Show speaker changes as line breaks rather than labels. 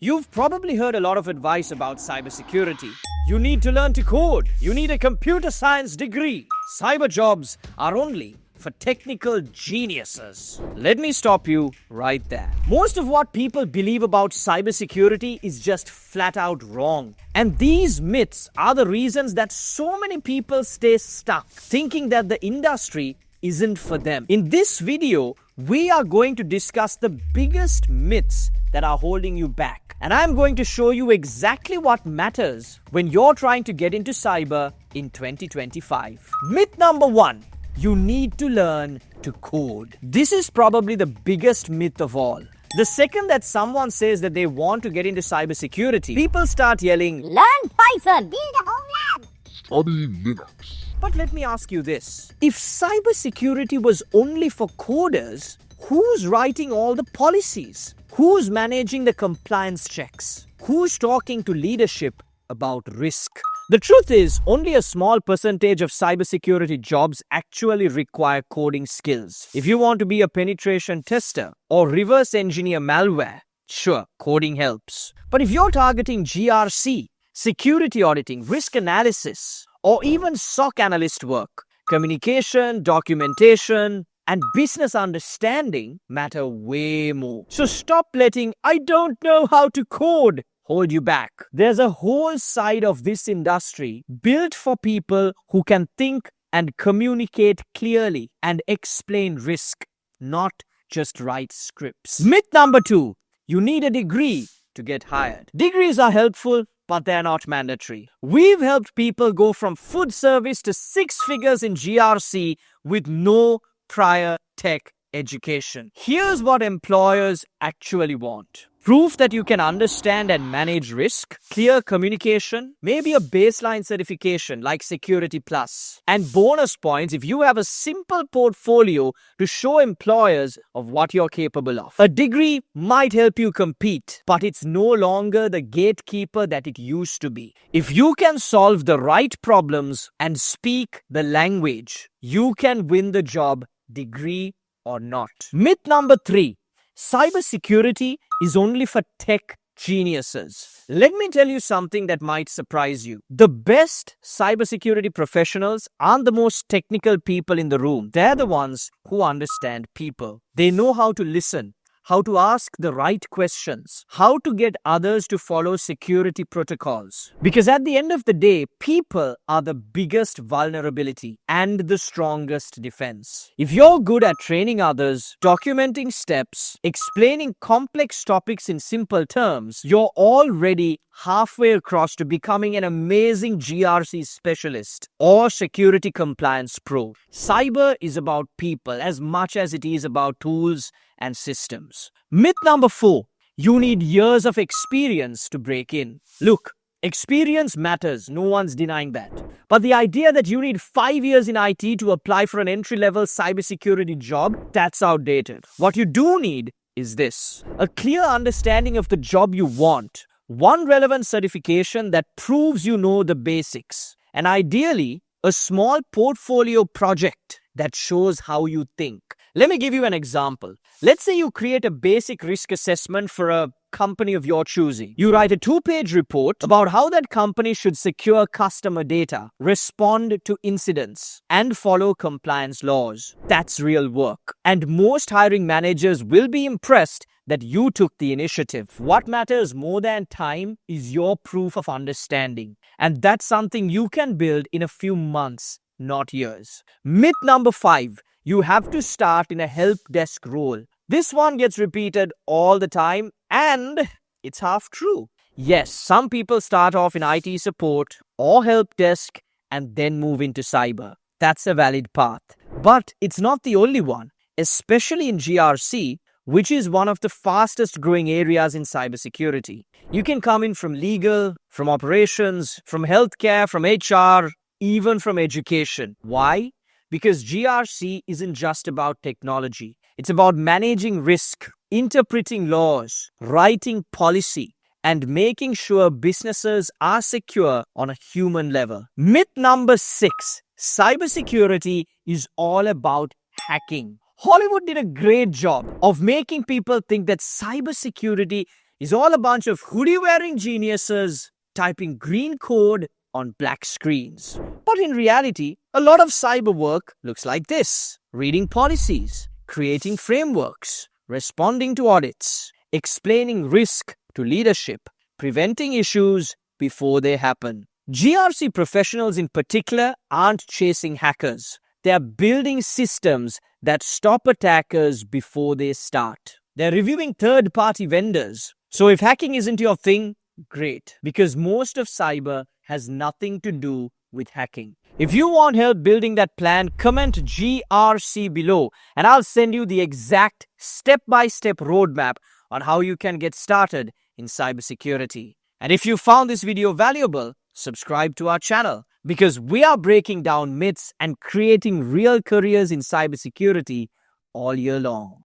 You've probably heard a lot of advice about cybersecurity. You need to learn to code. You need a computer science degree. Cyber jobs are only for technical geniuses. Let me stop you right there. Most of what people believe about cybersecurity is just flat out wrong. And these myths are the reasons that so many people stay stuck, thinking that the industry isn't for them. In this video, we are going to discuss the biggest myths that are holding you back. And I'm going to show you exactly what matters when you're trying to get into cyber in 2025. Myth number 1. You need to learn to code. This is probably the biggest myth of all. The second that someone says that they want to get into cybersecurity, people start yelling,
"Learn Python! Build a whole lab!
Study Linux."
But let me ask you this. If cybersecurity was only for coders, who's writing all the policies? Who's managing the compliance checks? Who's talking to leadership about risk? The truth is, only a small percentage of cybersecurity jobs actually require coding skills. If you want to be a penetration tester or reverse engineer malware, sure, coding helps. But if you're targeting GRC, security auditing, risk analysis, or even SOC analyst work, communication, documentation, and business understanding matter way more. So stop letting "I don't know how to code" hold you back. There's a whole side of this industry built for people who can think and communicate clearly and explain risk, not just write scripts. Myth number 2. You need a degree to get hired. Degrees are helpful, but they're not mandatory. We've helped people go from food service to 6 figures in GRC with no prior tech education. Here's what employers actually want. Proof that you can understand and manage risk, clear communication, maybe a baseline certification like Security Plus, and bonus points if you have a simple portfolio to show employers of what you're capable of. A degree might help you compete, but it's no longer the gatekeeper that it used to be. If you can solve the right problems and speak the language, you can win the job, degree or not. Myth number 3. Cybersecurity is only for tech geniuses. Let me tell you something that might surprise you. The best cybersecurity professionals aren't the most technical people in the room. They're the ones who understand people. They know how to listen, how to ask the right questions, how to get others to follow security protocols. Because at the end of the day, people are the biggest vulnerability and the strongest defense. If you're good at training others, documenting steps, explaining complex topics in simple terms, you're already halfway across to becoming an amazing GRC specialist or security compliance pro. Cyber is about people as much as it is about tools and systems. Myth number 4. You need years of experience to break in. Look, experience matters. No one's denying that. But the idea that you need 5 years in IT to apply for an entry-level cybersecurity job, that's outdated. What you do need is this: a clear understanding of the job you want, one relevant certification that proves you know the basics, and ideally, a small portfolio project that shows how you think. Let me give you an example. Let's say you create a basic risk assessment for a company of your choosing. You write a 2-page report about how that company should secure customer data, respond to incidents, and follow compliance laws. That's real work. And most hiring managers will be impressed that you took the initiative. What matters more than time is your proof of understanding. And that's something you can build in a few months, not years. Myth number 5. You have to start in a help desk role. This one gets repeated all the time, and it's half true. Yes, some people start off in IT support or help desk and then move into cyber. That's a valid path. But it's not the only one, especially in GRC, which is one of the fastest growing areas in cybersecurity. You can come in from legal, from operations, from healthcare, from HR, even from education. Why? Because GRC isn't just about technology. It's about managing risk, interpreting laws, writing policy, and making sure businesses are secure on a human level. Myth number 6. Cybersecurity is all about hacking. Hollywood did a great job of making people think that cybersecurity is all a bunch of hoodie-wearing geniuses typing green code on black screens. But in reality, a lot of cyber work looks like this: reading policies, creating frameworks, responding to audits, explaining risk to leadership, preventing issues before they happen. GRC professionals in particular aren't chasing hackers. They are building systems that stop attackers before they start. They're reviewing third-party vendors. So if hacking isn't your thing, great, because most of cyber has nothing to do with hacking. If you want help building that plan, comment GRC below and I'll send you the exact step-by-step roadmap on how you can get started in cybersecurity. And if you found this video valuable, subscribe to our channel because we are breaking down myths and creating real careers in cybersecurity all year long.